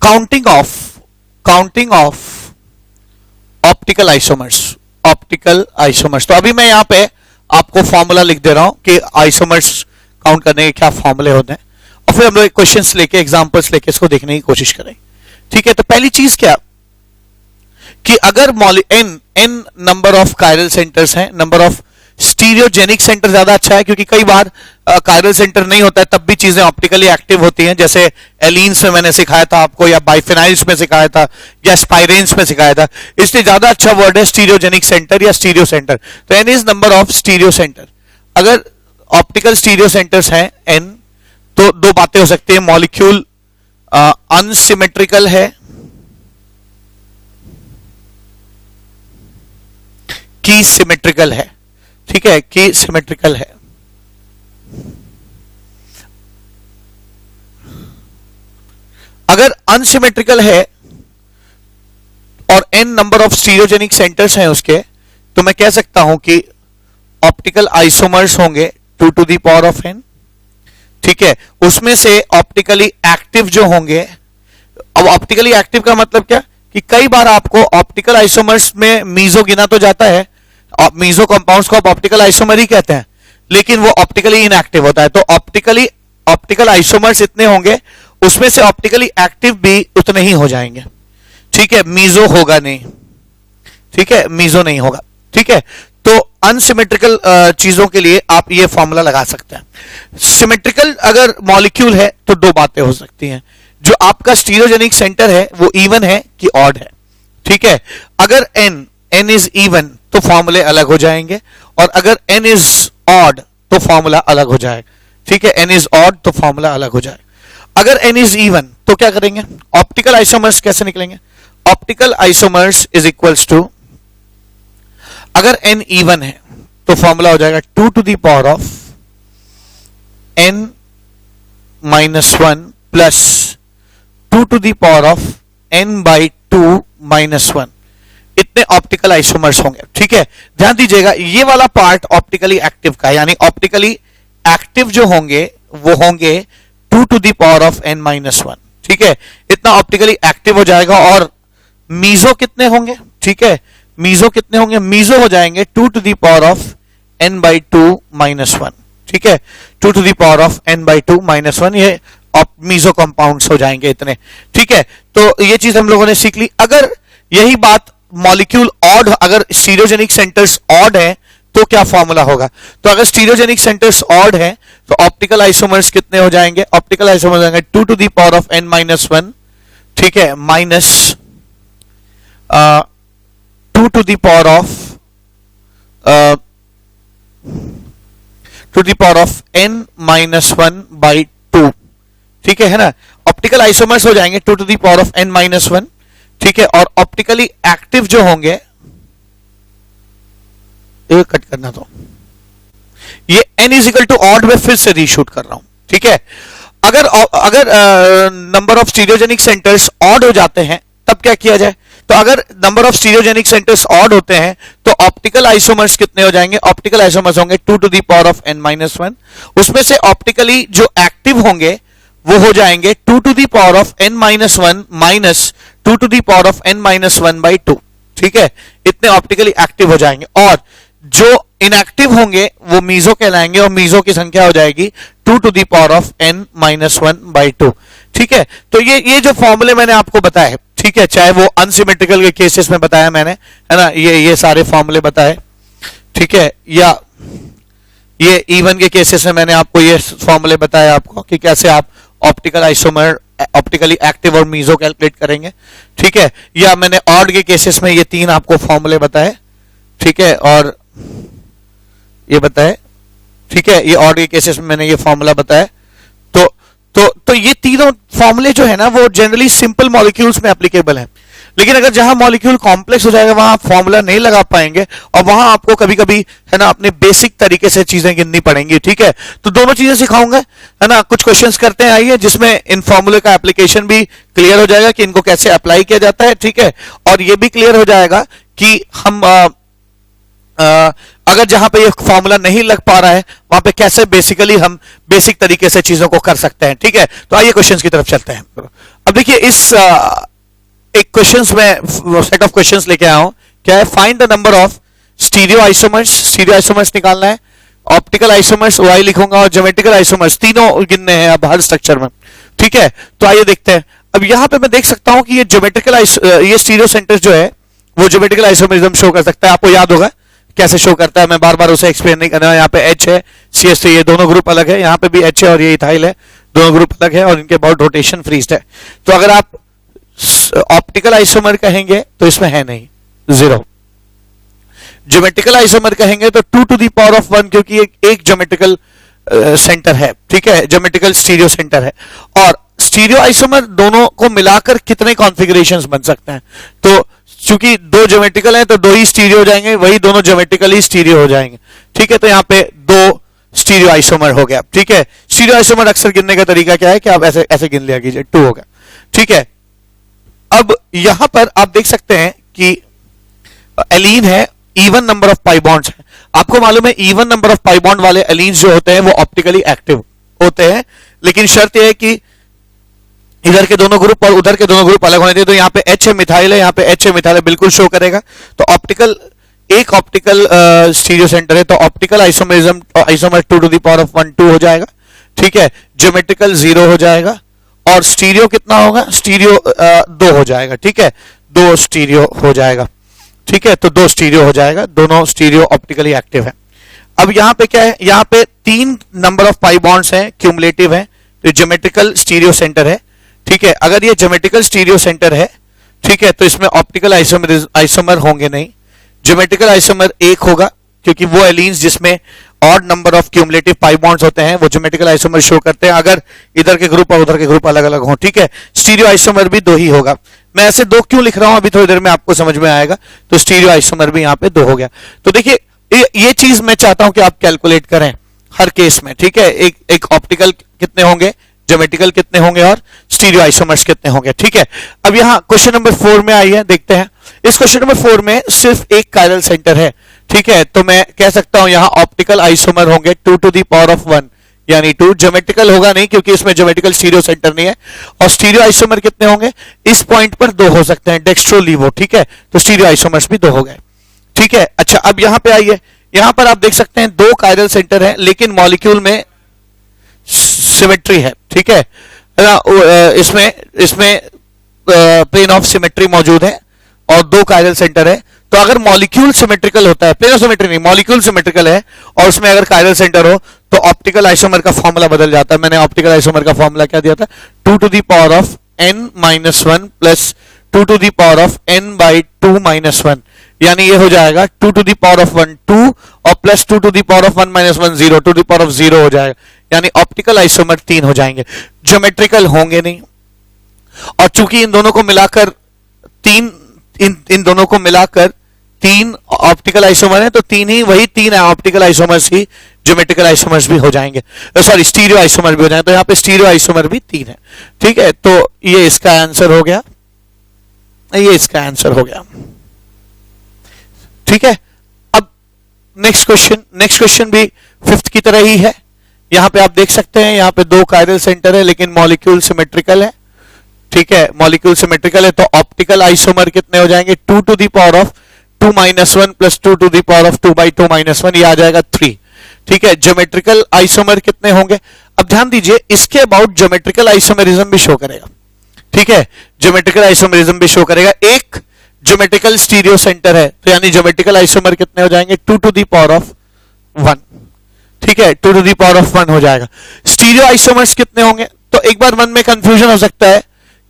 Counting of optical isomers. तो अभी मैं यहां पे आपको फॉर्मूला लिख दे रहा हूं कि आइसोमर्स काउंट करने के क्या फॉर्मूले होते हैं, और फिर हम लोग क्वेश्चंस लेके एग्जांपल्स लेके इसको देखने की कोशिश करें। ठीक है, तो पहली चीज क्या कि अगर n number of chiral centres हैं, नंबर ऑफ स्टीरियोजेनिक सेंटर ज्यादा अच्छा है, क्योंकि कई बार कायरल सेंटर नहीं होता है तब भी चीजें ऑप्टिकली एक्टिव होती हैं, जैसे एलीन्स में मैंने सिखाया था आपको, या बाइफेनाइल्स में सिखाया था, या स्पाइरेन्स में सिखाया था। इसलिए ज्यादा अच्छा वर्ड है स्टीरियोजेनिक सेंटर या स्टीरियो सेंटर। तो n is number of stereo centre. अगर ऑप्टिकल स्टीरियो सेंटर्स हैं n, तो दो बातें हो सकती है, मॉलिक्यूल अनसिमेट्रिकल है कि सिमेट्रिकल है। ठीक है, कि सिमेट्रिकल है। अगर अनसिमेट्रिकल है और n number of stereogenic centres हैं उसके, तो मैं कह सकता हूं कि ऑप्टिकल आइसोमर्स होंगे 2 to the power of n। ठीक है, उसमें से ऑप्टिकली एक्टिव जो होंगे, अब ऑप्टिकली एक्टिव का मतलब क्या कि कई बार आपको ऑप्टिकल आइसोमर्स में मीजो गिना तो जाता है, मीजो कंपाउंड्स को आप ऑप्टिकल आइसोमर ही कहते हैं, लेकिन वो ऑप्टिकली इनएक्टिव होता है। तो ऑप्टिकल आइसोमर्स इतने होंगे, उसमें से ऑप्टिकली एक्टिव भी उतने ही हो जाएंगे। ठीक है, मीजो होगा नहीं। ठीक है, मीजो नहीं होगा। ठीक है, तो अनसिमेट्रिकल चीजों के लिए आप ये फॉर्मूला लगा सकते हैं। सिमेट्रिकल अगर मॉलिक्यूल है तो दो बातें हो सकती हैं, जो आपका स्टीरियोजेनिक सेंटर है वो इवन है कि ऑड है। ठीक है, अगर n इज इवन तो फॉर्मूले अलग हो जाएंगे, और अगर n इज ऑड तो फॉर्मूला अलग हो जाएगा। ठीक है, n इज ऑड तो फॉर्मूला अलग हो जाएगा। अगर n इज इवन तो क्या करेंगे, ऑप्टिकल आइसोमर्स कैसे निकलेंगे, optical isomers is equals to, अगर n इवन है तो फॉर्मूला हो जाएगा 2 to the power of n minus 1 plus 2 to the power of n by 2 minus 1। इतने ऑप्टिकल आइसोमर्स होंगे। ठीक है, ध्यान दीजिएगा ये वाला पार्ट ऑप्टिकली एक्टिव का है, यानी ऑप्टिकली एक्टिव जो होंगे वो होंगे 2 to the power of n minus 1। ठीक है, इतना ऑप्टिकली एक्टिव हो जाएगा। और मीजो कितने होंगे, ठीक है, मीजो कितने होंगे, मीजो हो जाएंगे 2 to the power of n by 2 minus 1। ठीक है, 2 to the power of n by 2 minus 1, ये मीजो कंपाउंड्स हो जाएंगे इतने। ठीक है, तो ये चीज हम लोगों ने सीख ली। अगर यही बात मॉलिक्यूल ऑड, अगर स्टीरियोजेनिक सेंटर्स ऑड है तो क्या फॉर्मूला होगा, तो अगर स्टीरियोजेनिक सेंटर्स ऑड है तो ऑप्टिकल आइसोमर्स कितने हो जाएंगे, ऑप्टिकल आइसोमर्स हो जाएंगे 2 to the power of n minus 1। ठीक है, minus 2 to the power of n minus 1 by 2। ठीक है ना, ऑप्टिकल आइसोमर्स हो जाएंगे 2 to the power of n minus 1। ठीक है, और ऑप्टिकली एक्टिव जो होंगे, एक कट करना, तो ये n is equal to odd में फिर से रीशूट कर रहा हूं। ठीक है, अगर number of stereogenic centres odd हो जाते हैं तब क्या किया जाए, तो अगर number of stereogenic centres odd होते हैं तो ऑप्टिकल आइसोमर्स कितने हो जाएंगे, ऑप्टिकल आइसोमर्स होंगे 2 to the power of n minus 1। उसमें से ऑप्टिकली जो एक्टिव होंगे वो हो जाएंगे 2 to the power of n minus 1 minus 2 to the power of n minus 1 by 2। ठीक है, इतने ऑप्टिकली एक्टिव हो जाएंगे, और जो इनएक्टिव होंगे वो मीजो कहलाएंगे, और मीजो की संख्या हो जाएगी 2 to the power of n minus 1 by 2। ठीक है, तो ये जो फॉर्मूले मैंने आपको बताए, ठीक है, चाहे वो अनसिमेट्रिकल के केसेस में बताया मैंने, है ना, ये सारे फॉर्मूले बताए। ठीक है, या ये इवन के केसेस में मैंने आपको ये फॉर्मूले बताए आपको कि कैसे आप ऑप्टिकल आइसोमर ऑप्टिकली एक्टिव और मीजो कैलकुलेट करेंगे। ठीक है, या मैंने ऑड के केसेस में ये तीन आपको फॉर्मूले बताए। ठीक है, और ये बताए। ठीक है, ये ऑड के केसेस में मैंने ये फॉर्मूला बताया। तो ये तीनों फॉर्मूले जो है ना वो जनरली सिंपल मॉलिक्यूल्स में एप्लीकेबल है, लेकिन अगर जहां मॉलिक्यूल कॉम्प्लेक्स हो जाएगा वहां फॉर्मूला नहीं लगा पाएंगे, और वहां आपको कभी कभी, है ना, अपने बेसिक तरीके से चीजें गिननी पड़ेंगी। ठीक है, तो दोनों चीजें सिखाऊंगा, है ना, कुछ क्वेश्चंस करते हैं आइए, जिसमें इन फॉर्मूले का एप्लीकेशन भी क्लियर हो जाएगा कि इनको कैसे अप्लाई किया जाता है। ठीक है, और ये भी क्लियर हो जाएगा कि हम अगर जहां पे ये फॉर्मूला नहीं लग पा रहा है वहां पे कैसे बेसिकली हम बेसिक तरीके से चीजों को कर सकते हैं। ठीक है, तो आइए क्वेश्चंस की तरफ चलते हैं। अब देखिए इस एक क्वेश्चंस में सेट ऑफ क्वेश्चंस लेके आया हूं। क्या है? Find the number of stereo isomers निकालना है, ऑप्टिकल आइसोमर्स वाई लिखूंगा और ज्योमेट्रिकल आइसोमर्स तीनों गिनने हैं अब हर स्ट्रक्चर में। ठीक है, तो आइए देखते हैं। अब यहां पे मैं देख सकता हूं कि ये ज्योमेट्रिकल ये स्टीरियो सेंटर जो है वो ज्योमेट्रिकल आइसोमरिज्म शो कर सकता है। आपको याद होगा कैसे शो करता है, मैं बार बार उसे एक्सप्लेन नहीं करना। यहाँ पे H है, CS है, ये दोनों ग्रुप अलग है। यहाँ पे भी H है और ये इथाइल है, दोनों ग्रुप अलग है और इनके बहुत रोटेशन फ्रीज्ड है। तो अगर आप ऑप्टिकल आइसोमर कहेंगे तो इसमें है नहीं, 0। ज्योमेट्रिकल आइसोमर कहेंगे तो 2 टू द पावर ऑफ 1, क्योंकि एक ज्योमेट्रिकल सेंटर है। ठीक है, ज्योमेट्रिकल स्टीरियो सेंटर है। और स्टीरियो आइसोमर दोनों को मिलाकर कितने कॉन्फ़िगरेशंस बन सकते हैं? तो चूंकि दो ज्योमेट्रिकल है तो दो ही स्टीरियो हो जाएंगे, वही दोनों ज्योमेट्रिकल ही स्टीरियो हो जाएंगे। ठीक है, तो यहाँ पे 2 स्टीरियो आइसोमर हो गया। ठीक है, स्टीरियो आइसोमर अक्सर गिनने का तरीका क्या है कि आप ऐसे ऐसे गिन लिया कीजिए, 2 हो गया। ठीक है, अब यहां पर आप देख सकते हैं कि एलीन है, even number of pi bonds है। आपको मालूम है even number of pi bond वाले एलीन्स जो होते हैं वो ऑप्टिकली एक्टिव होते हैं, लेकिन शर्त यह है कि इधर के दोनों ग्रुप और उधर के दोनों ग्रुप अलग होने चाहिए। तो यहाँ पे H है मिथाइल है, यहाँ पे H है मिथाइल है, बिल्कुल शो करेगा। तो ऑप्टिकल स्टीरियो सेंटर है, तो optical isomer 2 to the power of 1 2 हो जाएगा। ठीक है, ज्योमेट्रिकल 0 हो जाएगा और स्टीरियो कितना होगा? स्टीरियो 2 हो जाएगा। ठीक है, 2 स्टीरियो हो जाएगा। ठीक है, तो 2 स्टीरियो हो जाएगा, दोनों स्टीरियो ऑप्टिकली एक्टिव है। अब यहाँ पे क्या है? यहाँ पे 3 नंबर ऑफ पाई बॉन्ड्स हैं, क्यूमुलेटिव है, तो ज्योमेट्रिकल स्टीरियो सेंटर है। ठीक है, अगर ये ज्योमेट्रिकल स्टीरियो सेंटर है, ठीक है, तो इसमें ऑप्टिकल आइसोमर होंगे नहीं। ज्योमेट्रिकल आइसोमर 1 होगा, क्योंकि वो एलीन्स जिसमें odd number of cumulative pi bonds होते हैं वो ज्योमेट्रिकल आइसोमर शो करते हैं, अगर इधर के ग्रुप और उधर के ग्रुप अलग अलग हों। ठीक है, स्टीरियो आइसोमर भी 2 ही होगा। मैं ऐसे 2 क्यों लिख रहा हूं अभी थोड़ी देर में आपको समझ में आएगा। तो स्टीरियो आइसोमर भी यहाँ पे 2 हो गया। तो देखिए ये चीज मैं चाहता हूं कि आप कैलकुलेट करें हर केस में। ठीक है, एक ऑप्टिकल कितने होंगे, ज्योमेट्रिकल कितने होंगे और स्टीरियो आइसोमर्स कितने होंगे। ठीक है, अब यहां क्वेश्चन नंबर 4 में आइए, देखते हैं। इस क्वेश्चन नंबर 4 में सिर्फ एक कायरल सेंटर है। ठीक है, तो मैं कह सकता हूं यहां ऑप्टिकल आइसोमर होंगे 2 टू द पावर ऑफ 1 यानी 2। ज्योमेट्रिकल होगा नहीं क्योंकि इसमें ज्योमेट्रिकल स्टीरियो सेंटर नहीं है। और स्टीरियो आइसोमर कितने होंगे? इस पॉइंट पर 2 हो सकते हैं, डेक्स्ट्रो लीवो। ठीक है, तो स्टीरियो आइसोमर्स भी 2 हो गए। ठीक है, अच्छा अब यहां पे आइए, यहां पर आप देख सकते हैं 2 कायरल सेंटर है, लेकिन मॉलिक्यूल में सिमेट्री है। ठीक है, इसमें प्लेन ऑफ सिमेट्री मौजूद है और 2 कायरल सेंटर है। तो अगर मॉलिक्यूल सिमेट्रिकल होता है, प्लेन ऑफ सिमेट्री नहीं, मॉलिक्यूल सिमेट्रिकल है और उसमें अगर कायरल सेंटर हो तो ऑप्टिकल आइसोमर का फॉर्मूला बदल जाता है। मैंने ऑप्टिकल आइसोमर का फॉर्मूला क्या दिया था? 2 to the power of n-1 plus 2 to the power of n/2-1, यानी ये हो जाएगा 2 टू द पावर ऑफ 1 2 और plus 2 to the power of 1-1 0, 2 to the power of 0 हो जाएगा, यानी ऑप्टिकल आइसोमर 3 हो जाएंगे। ज्योमेट्रिकल होंगे नहीं, और चूंकि इन दोनों को मिलाकर 3 ऑप्टिकल आइसोमर है, तो 3 ही, वही 3 है ऑप्टिकल आइसोमर्स ही ज्योमेट्रिकल आइसोमर्स भी हो जाएंगे, सॉरी स्टीरियो आइसोमर भी हो जाएंगे। तो यहाँ पे स्टीरियो आइसोमर भी 3 है। ठीक है, तो ये इसका आंसर हो गया, ये इसका आंसर हो गया। ठीक है, अब नेक्स्ट क्वेश्चन भी 5th की तरह ही है। यहां पे आप देख सकते हैं, यहां पे 2 कायरल सेंटर है लेकिन मॉलिक्यूल सिमेट्रिकल है। ठीक है, मॉलिक्यूल सिमेट्रिकल है, तो ऑप्टिकल आइसोमर कितने हो जाएंगे? 2 to the power of 2-1 plus 2 to the power of 2/2-1, ये आ जाएगा 3। ठीक है, ज्योमेट्रिकल आइसोमर कितने होंगे? अब ध्यान दीजिए, इसके अबाउट ज्योमेट्रिकल आइसोमरिज्म भी शो करेगा। ठीक है, ज्योमेट्रिकल आइसोमरिज्म भी शो करेगा। एक ज्योमेट्रिकल स्टीरियो सेंटर है, तो यानी ज्योमेट्रिकल आइसोमर कितने हो जाएंगे? 2 टू द पावर ऑफ 1। ठीक है, 2 टू द पावर ऑफ 1 हो जाएगा। स्टीरियो आइसोमर्स कितने होंगे? तो एक बार मन में कंफ्यूजन हो सकता है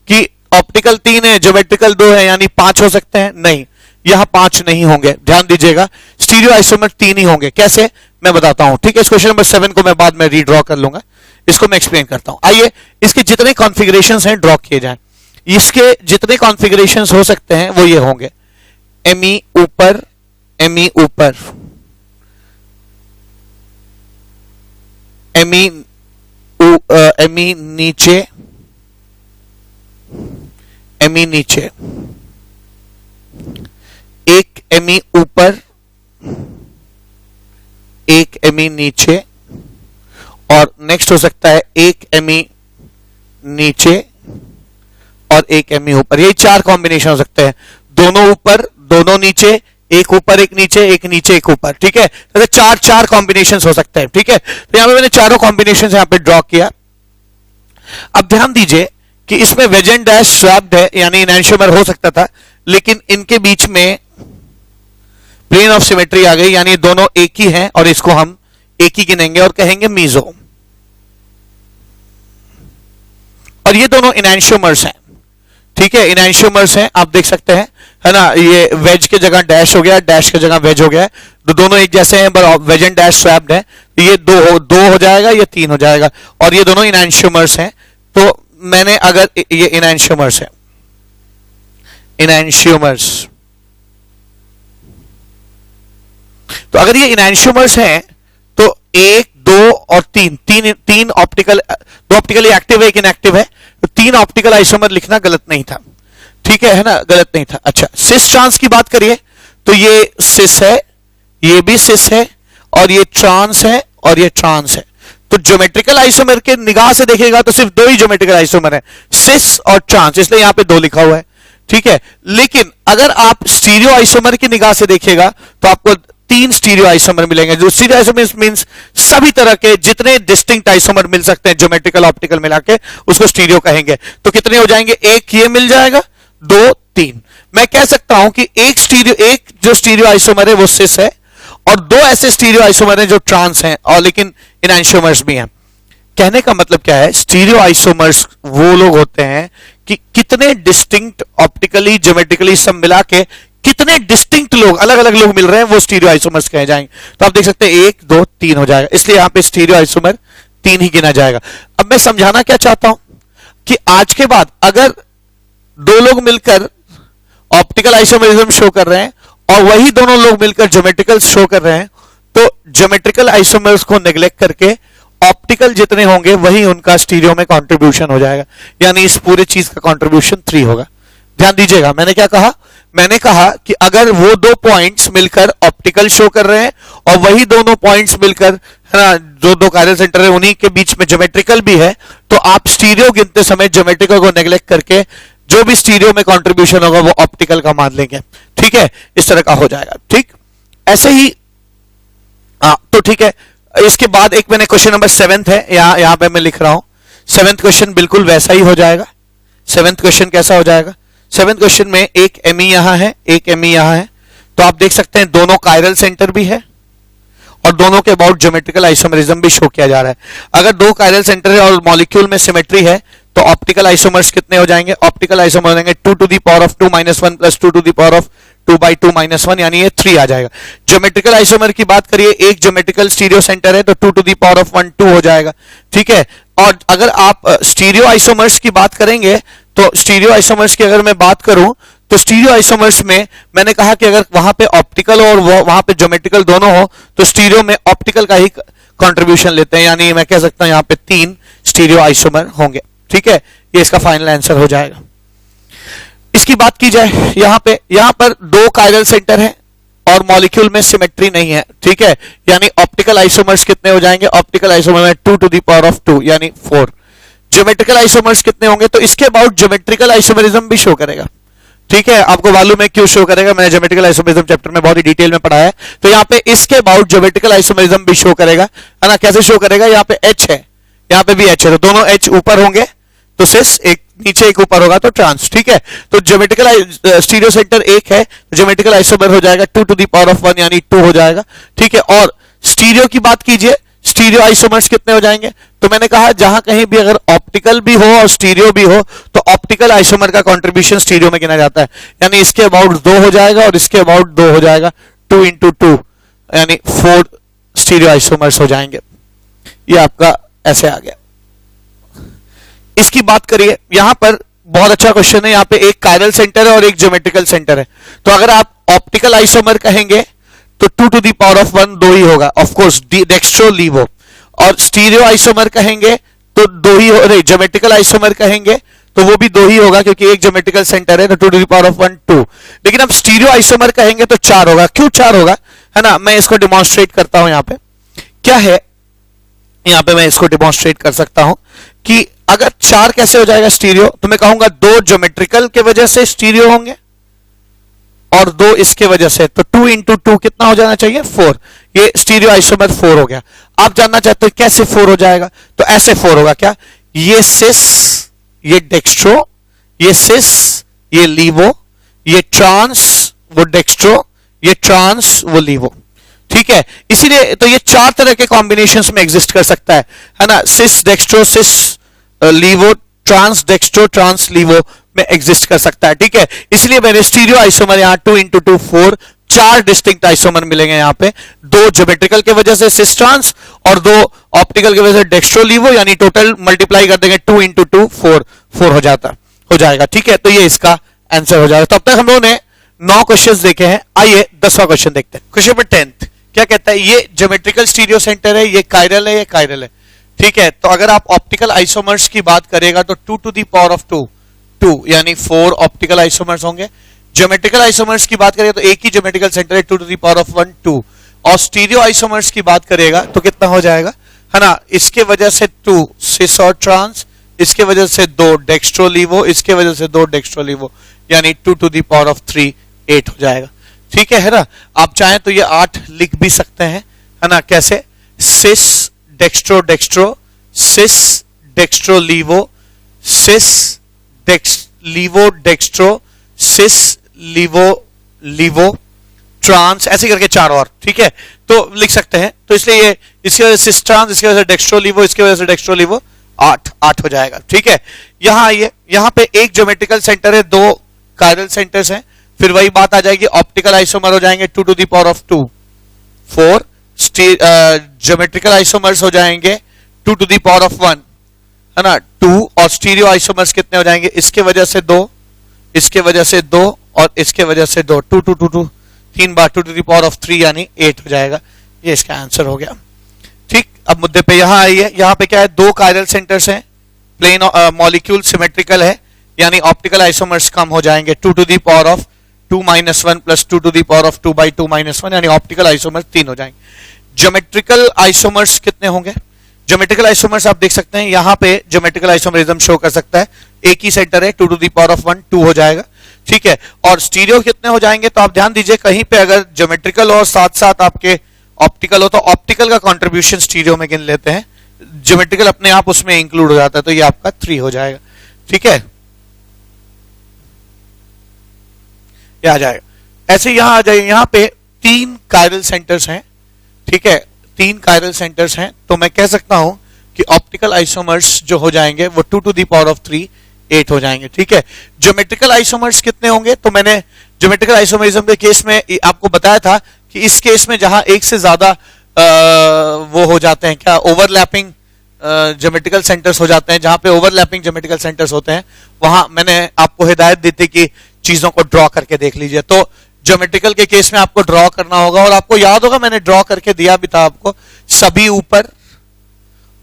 कि ऑप्टिकल 3 है, ज्योमेट्रिकल 2 है, यानी 5 हो सकते हैं। नहीं, यहां 5 नहीं होंगे, ध्यान दीजिएगा, स्टीरियो आइसोमर 3 ही होंगे। कैसे? मैं बताता हूं। ठीक है, इस क्वेश्चन नंबर 7 को मैं बाद में रीड्रॉ कर लूंगा, इसको मैं एक्सप्लेन करता हूं। आइए, इसके जितने कॉन्फ़िगरेशंस हैं ड्रॉ किए जाएं। इसके जितने कॉन्फ़िगरेशंस हो सकते हैं वो ये होंगे: Me ऊपर, Me ऊपर, Me नीचे, Me नीचे, एक Me ऊपर, एक Me नीचे, और नेक्स्ट हो सकता है एक Me नीचे और एक एमी ऊपर, यही 4 कॉम्बिनेशन हो सकते हैं, दोनों ऊपर दोनों नीचे, एक ऊपर एक नीचे, एक नीचे एक ऊपर, ठीक है, तो 4 कॉम्बिनेशन हो सकते हैं, ठीक है। तो यहां पे मैंने चारों कॉम्बिनेशन यहां पे ड्रॉ किया। अब ध्यान दीजिए कि इसमें वेज एंड डैश स्वैप्ड है, यानी एनांशियोमर हो सकता था, लेकिन इनके बीच में प्लेन ऑफ सिमेट्री आ गई, यानी दोनों एक ही हैं और इसको हम एक ही गिनेंगे और कहेंगे मीजो। और ये दोनों एनांशियोमर्स हैं, ठीक है, एनांशियोमर्स हैं, आप देख सकते हैं, है ना, ये वेज के जगह डैश हो गया, डैश के जगह वेज हो गया, तो दोनों एक जैसे हैं, पर वेज एंड डैश स्वैप्ड है, ये दो हो जाएगा, ये 3 हो जाएगा, और ये दोनों एनांशियोमर्स हैं। तो मैंने अगर ये एनांशियोमर्स है, एनांशियोमर्स, तो अगर ये एनांशियोमर्स हैं तो 1 2 और 3 ऑप्टिकल, 2 ऑप्टिकली एक्टिव है, एक इनएक्टिव है, तो 3 ऑप्टिकल आइसोमर लिखना गलत नहीं था, ठीक है ना, गलत नहीं था। अच्छा, सिस ट्रांस की बात करिए तो ये सिस है, ये भी सिस है, और ये ट्रांस है, और ये ट्रांस है। तो ज्योमेट्रिकल आइसोमर के निगाह से देखेगा तो सिर्फ 2 ही ज्योमेट्रिकल आइसोमर है, सिस और ट्रांस, इसलिए यहां पे 2 लिखा हुआ है, ठीक है। लेकिन अगर आप स्टीरियो आइसोमर की निगाह से देखिएगा तो आपको 3 स्टीरियो आइसोमर मिलेंगे। जो स्टीरियो आइसोमर मींस सभी तरह के जितने डिस्टिंक्ट आइसोमर मिल सकते हैं ज्योमेट्रिकल ऑप्टिकल मिला के, उसको स्टीरियो कहेंगे। तो कितने हो जाएंगे, एक ये मिल जाएगा, 2 3। मैं कह सकता हूं कि एक जो स्टीरियो आइसोमर है वो सिस है, और 2 ऐसे स्टीरियो आइसोमर हैं जो ट्रांस हैं, और लेकिन एनांशियोमर्स भी हैं। कहने का मतलब क्या है, स्टीरियो आइसोमर्स वो लोग होते हैं कि कितने डिस्टिंक्ट ऑप्टिकली ज्योमेट्रिकली सब मिला के कितने डिस्टिंक्ट लोग, अलग अलग लोग मिल रहे हैं, वो स्टीरियो आइसोमर्स कहे जाएंगे। तो आप देख सकते हैं 1 2 3 हो जाएगा, इसलिए यहां पे स्टीरियो आइसोमर 3 ही गिना जाएगा। अब मैं समझाना क्या चाहता हूं कि आज के बाद अगर 2 लोग मिलकर ऑप्टिकल आइसोमरिज्म शो कर रहे हैं और वही दोनों लोग मिलकर ज्योमेट्रिकल शो कर रहे हैं, तो ज्योमेट्रिकल आइसोमर्स को नेग्लेक्ट करके ऑप्टिकल जितने होंगे वही उनका स्टीरियो में कंट्रीब्यूशन हो जाएगा, यानी इस पूरे चीज का कंट्रीब्यूशन 3 होगा। ध्यान दीजिएगा, मैंने क्या कहा, मैंने कहा कि अगर वो 2 पॉइंट्स मिलकर ऑप्टिकल शो कर रहे हैं और वही दोनों पॉइंट्स मिलकर, है ना, जो 2 कायरल सेंटर है उन्हीं के बीच में ज्योमेट्रिकल भी है, तो आप स्टीरियो गिनते समय ज्योमेट्रिकल को नेग्लेक्ट करके जो भी स्टीरियो में कंट्रीब्यूशन होगा वो ऑप्टिकल का मान लेंगे, ठीक है, इस तरह का हो जाएगा। ठीक, ऐसे ही तो ठीक है। इसके बाद एक मैंने क्वेश्चन नंबर 7 है, यहां पे मैं लिख रहा हूं 7th क्वेश्चन बिल्कुल वैसा ही हो जाएगा। 7th क्वेश्चन कैसा हो जाएगा, 7th क्वेश्चन में एक एमी यहां है, एक एमी यहां है, तो आप देख सकते हैं दोनों कायरल सेंटर भी है और दोनों के अबाउट ज्योमेट्रिकल आइसोमरिज्म भी शो किया जा रहा है। अगर 2 कायरल सेंटर है और मॉलिक्यूल में सिमेट्री है तो ऑप्टिकल आइसोमर्स कितने हो जाएंगे, ऑप्टिकल आइसोमर हो जाएंगे 2 to the power of 2 - 1 + 2 to the power of 2 by 2 - 1, यानी ये 3 आ जाएगा। ज्योमेट्रिकल आइसोमर की बात करिए, एक ज्योमेट्रिकल स्टीरियो सेंटर है तो 2 to the power of 1 2 हो जाएगा, ठीक है। और अगर आप स्टीरियो आइसोमर्स की बात करेंगे तो स्टीरियो आइसोमर्स की अगर मैं बात करूं तो स्टीरियो आइसोमर्स में मैंने कहा कि अगर वहां पे ऑप्टिकल और वहां पे ज्योमेट्रिकल दोनों हो तो स्टीरियो में ऑप्टिकल का ही कंट्रीब्यूशन लेते हैं, यानी मैं कह सकता हूं यहां पे 3 स्टीरियो आइसोमर होंगे, ठीक है। ये इसका फाइनल आंसर हो जाएगा। इसकी बात की जाए यहां पर 2 कायरल सेंटर है और मॉलिक्यूल में सिमेट्री नहीं है, ठीक है, यानी ऑप्टिकल आइसोमर्स कितने हो जाएंगे, ऑप्टिकल आइसोमर में 2 to the power of 2 यानी 4। ज्योमेट्रिकल आइसोमर्स कितने होंगे, तो इसके अबाउट ज्योमेट्रिकल आइसोमरिज्म भी शो करेगा, ठीक है। आपको मालूम है क्यों शो करेगा, मैंने ज्योमेट्रिकल आइसोमरिज्म चैप्टर में बहुत ही डिटेल में पढ़ाया है। तो यहाँ पे इसके अबाउट ज्योमेट्रिकल आइसोमरिज्म भी शो करेगा, है ना। कैसे शो करेगा, यहाँ पे H है, यहाँ पे भी H है, तो दोनों H ऊपर होंगे तो सिस, एक नीचे एक ऊपर होगा तो ट्रांस, ठीक है। तो ज्योमेट्रिकल स्टीरियो सेंटर 1 है, ज्योमेट्रिकल आइसोमर हो जाएगा 2 to the power of 1 यानी 2 हो जाएगा, ठीक है। और स्टीरियो की बात कीजिए, स्टीरियो आइसोमर्स कितने हो जाएंगे, तो मैंने कहा जहां कहीं भी अगर ऑप्टिकल भी हो और स्टीरियो भी हो तो ऑप्टिकल आइसोमर का कंट्रीब्यूशन स्टीरियो में गिना जाता है, यानी इसके अबाउट 2 हो जाएगा और इसके अबाउट 2 हो जाएगा, 2 × 2 यानी 4 स्टीरियो आइसोमर्स हो जाएंगे। ये आपका ऐसे आ गया। इसकी बात करिए, यहां पर बहुत अच्छा क्वेश्चन है, यहां पे एक कायरल सेंटर है और एक ज्योमेट्रिकल सेंटर है, तो अगर आप ऑप्टिकल आइसोमर कहेंगे तो 2 to the power of 1 2 ही होगा, ऑफ कोर्स डेक्स्ट्रो लीवो। और स्टीरियो आइसोमर कहेंगे तो 2 ही हो, नहीं ज्योमेट्रिकल आइसोमर कहेंगे तो वो भी 2 ही होगा क्योंकि एक ज्योमेट्रिकल सेंटर है तो 2 to the power of 1 2। लेकिन अब स्टीरियो आइसोमर कहेंगे तो 4 होगा। क्यों 4 होगा, है ना, मैं इसको डिमॉन्स्ट्रेट करता हूं। यहां पे क्या है, यहां पे मैं इसको डिमॉन्स्ट्रेट कर सकता हूं कि अगर 4 कैसे हो जाएगा स्टीरियो, तो मैं कहूंगा 2 ज्योमेट्रिकल के वजह से स्टीरियो होंगे और 2 इसके वजह से, तो 2 इंटू 2 कितना हो जाना चाहिए 4। ये स्टीरियो आइसोमर 4 हो गया। आप जानना चाहते हो कैसे 4 हो जाएगा, तो ऐसे 4 होगा क्या, ये सिस, ये डेक्स्ट्रो, ये सिस, ये लीवो, ये ट्रांस, वो डेक्स्ट्रो, ये ट्रांस, वो लीवो। ठीक है, इसीलिए तो ये 4 तरह के कॉम्बिनेशंस में एग्जिस्ट कर सकता है ना, सिस डेक्स्ट्रो सिस लीवो, ट्रांस डेक्स्ट्रो ट्रांस लीवो में एग्जिस्ट कर सकता है। ठीक है, इसलिए मैंने स्टीरियो आइसोमर यहाँ 2 इंटू 2 4, 4 डिस्टिंक्ट आइसोमर मिलेंगे यहाँ पे, 2 ज्योमेट्रिकल के वजह से सिस ट्रांस और 2 ऑप्टिकल की वजह से डेक्स्ट्रो लीवो, यानी टोटल मल्टीप्लाई कर देंगे 2 इंटू 2 4 हो जाएगा। ठीक है, तो ये इसका आंसर हो जाएगा। तब तक हम लोगों ने 9 क्वेश्चंस देखे हैं। आइए 10वां क्वेश्चन देखते हैं। क्वेश्चन नंबर 10 क्या कहता है, ये ज्योमेट्रिकल स्टीरियो सेंटर है, ये कायरल है, ये कायरल है। ठीक है, तो अगर आप ऑप्टिकल आइसोमर्स की बात करेगा तो 2 टू द पावर ऑफ 2 यानी 4 ऑप्टिकल आइसोमर्स होंगे। ज्योमेट्रिकल आइसोमर्स की बात करेगा तो एक ही ज्योमेट्रिकल सेंटर है, 2 टू द पावर ऑफ 1 2। और स्टीरियो आइसोमर्स की बात करेगा तो कितना हो जाएगा, है ना, इसके वजह से 2 सिस और ट्रांस, इसके वजह से 2 डेक्स्ट्रो लीवो, इसके वजह से 2 डेक्स्ट्रो लीवो, यानी 2 टू द पावर ऑफ 3 8 हो जाएगा। ठीक है ना, आप चाहें तो ये 8 लिख भी सकते हैं, है ना, कैसे, सिस डेक्स्ट्रो डेक्स्ट्रो, सिस डेक्स्ट्रो लीवो, सिस लीवो डेक्स्ट्रो, सिस लीवो लीवो, ट्रांस, ऐसे करके 4 और। ठीक है, तो लिख सकते हैं, तो इसलिए ये इसकी वजह से सिस ट्रांस, इसकी वजह से डेक्स्ट्रो लीवो, इसकी वजह से डेक्स्ट्रो लीवो, 8 हो जाएगा। ठीक है, यहां आइए, यहां पे एक ज्योमेट्रिकल सेंटर है, 2 कायरल सेंटर्स हैं, फिर वही बात आ जाएगी, ऑप्टिकल आइसोमर हो जाएंगे 2 to the power of 2 4, geometrical isomers हो जाएंगे 2 टू द पावर ऑफ 1, है ना 2, और स्टीरियो आइसोमर्स कितने हो जाएंगे, इसके वजह से 2, इसके वजह से 2 और इसके वजह से 2, 2 2 2 2 3 बार 2 टू द पावर ऑफ 3 यानी 8 हो जाएगा। ये इसका आंसर हो गया। ठीक, अब मुद्दे पे यहां आइए, यहां पे क्या है, 2 कायरल सेंटर्स हैं, प्लेन मॉलिक्यूल सिमेट्रिकल है, यानी ऑप्टिकल आइसोमर्स कम हो जाएंगे 2 to the power of 2 - 1 plus 2 to the power of 2 by 2 - 1, यानी ऑप्टिकल आइसोमर्स 3 हो जाएंगे। ज्योमेट्रिकल आइसोमर्स कितने होंगे, ज्योमेट्रिकल आइसोमर्स आप देख सकते हैं, यहां पे ज्योमेट्रिकल आइसोमरिज्म शो कर सकता है, एक ही सेंटर है, 2 टू द पावर ऑफ 1 2 हो जाएगा। ठीक है, और स्टीरियो कितने हो जाएंगे, तो आप ध्यान दीजिए, कहीं पे अगर ज्योमेट्रिकल और साथ साथ आपके ऑप्टिकल हो तो ऑप्टिकल का कंट्रीब्यूशन स्टीरियो में गिन लेते हैं, ज्योमेट्रिकल अपने आप उसमें इंक्लूड हो जाता है, तो ये आपका 3 हो जाएगा। ठीक है, आ जाएगा। ऐसे यहां आ जाएगा, यहां पे 3 कायरल सेंटर्स हैं। ठीक है, 3 कायरल सेंटर्स हैं, तो मैं कह सकता हूं कि ऑप्टिकल आइसोमर्स जो हो जाएंगे वो 2 टू द पावर ऑफ 3 8 हो जाएंगे। ठीक है, ज्योमेट्रिकल आइसोमर्स कितने होंगे, तो मैंने ज्योमेट्रिकल आइसोमरिज्म के केस में आपको बताया था कि इस केस में जहां एक से ज्यादा वो हो जाते हैं, क्या ओवरलैपिंग ज्योमेट्रिकल सेंटर्स हो जाते हैं, जहां पे ओवरलैपिंग ज्योमेट्रिकल सेंटर्स होते हैं, वहां मैंने आपको हिदायत दी थी कि चीजों को ड्रॉ करके देख लीजिए। तो ज्योमेट्रिकल के केस में आपको ड्रॉ करना होगा, और आपको याद होगा मैंने ड्रॉ करके दिया भी था आपको, सभी ऊपर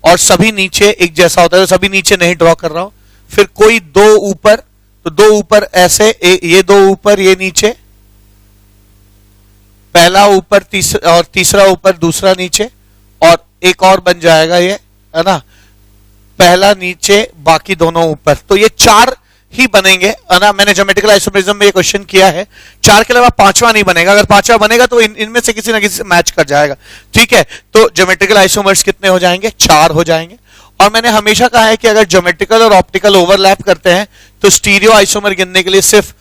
और सभी नीचे एक जैसा होता है, तो सभी नीचे नहीं ड्रॉ कर रहा हूं, फिर कोई 2 ऊपर, तो 2 ऊपर ऐसे, ये 2 ऊपर ये नीचे, पहला ऊपर और तीसरा ऊपर दूसरा नीचे, और एक और बन जाएगा ये, है ना, पहला नीचे बाकी दोनों ऊपर, तो ये 4 ही बनेंगे, है ना। मैंने ज्योमेट्रिकल आइसोमरिज्म में ये क्वेश्चन किया है, 4 के अलावा 5वां नहीं बनेगा, अगर 5वां बनेगा तो इनमें से किसी ना किसी से मैच कर जाएगा। ठीक है, तो ज्योमेट्रिकल आइसोमर्स कितने हो जाएंगे, 4 हो जाएंगे। और मैंने हमेशा कहा है कि अगर ज्योमेट्रिकल और ऑप्टिकल ओवरलैप करते हैं तो स्टीरियो आइसोमर गिनने के लिए सिर्फ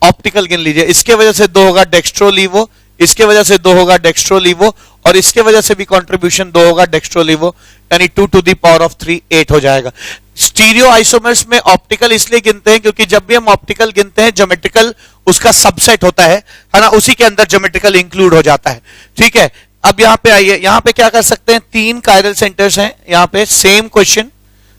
ऑप्टिकल गिन लीजिए। इसके वजह से 2 होगा डेक्स्ट्रो लीवो, इसके वजह से 2 होगा डेक्स्ट्रो लीवो, और इसके वजह से भी कंट्रीब्यूशन 2 होगा डेक्स्ट्रो लीवो, यानी 2 टू द पावर ऑफ 3 8 हो जाएगा। स्टीरियो आइसोमर्स में ऑप्टिकल इसलिए गिनते हैं क्योंकि जब भी हम ऑप्टिकल गिनते हैं ज्योमेट्रिकल उसका सबसेट होता है ना, उसी के अंदर ज्योमेट्रिकल इंक्लूड हो जाता है। ठीक है, अब यहां पे आइए, यहां पे क्या कर सकते हैं, 3 कायरल सेंटर्स हैं, यहां पे सेम क्वेश्चन।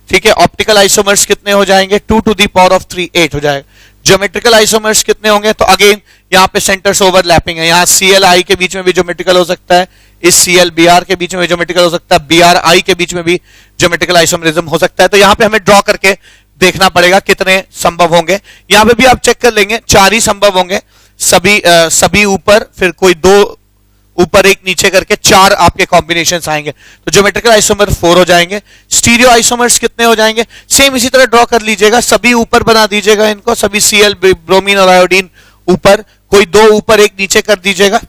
ठीक है, ऑप्टिकल आइसोमर्स कितने हो जाएंगे, 2 टू द पावर ऑफ 3 8 हो जाएगा। ज्योमेट्रिकल आइसोमर्स कितने होंगे, तो अगेन यहां पे सेंटर्स ओवरलैपिंग है, यहां CLI के बीच में भी ज्योमेट्रिकल हो सकता है, इस CLBR के बीच में ज्योमेट्रिकल हो सकता है, BRI के बीच में भी ज्योमेट्रिकल आइसोमरिज्म हो सकता है। तो यहां पे हमें ड्रॉ करके देखना पड़ेगा कितने संभव होंगे। यहां पे भी आप चेक कर लेंगे, 4 ही संभव होंगे, सभी ऊपर, फिर कोई 2 ऊपर एक नीचे करके 4 आपके कॉम्बिनेशंस आएंगे, तो ज्योमेट्रिकल आइसोमर 4 हो जाएंगे। स्टीरियो आइसोमर्स कितने हो जाएंगे, सेम इसी तरह ड्रॉ कर लीजिएगा, सभी ऊपर बना दीजिएगा इनको, सभी Cl ब्रोमीन और आयोडीन ऊपर, कोई 2 ऊपर 1 नीचे कर दीजिएगा।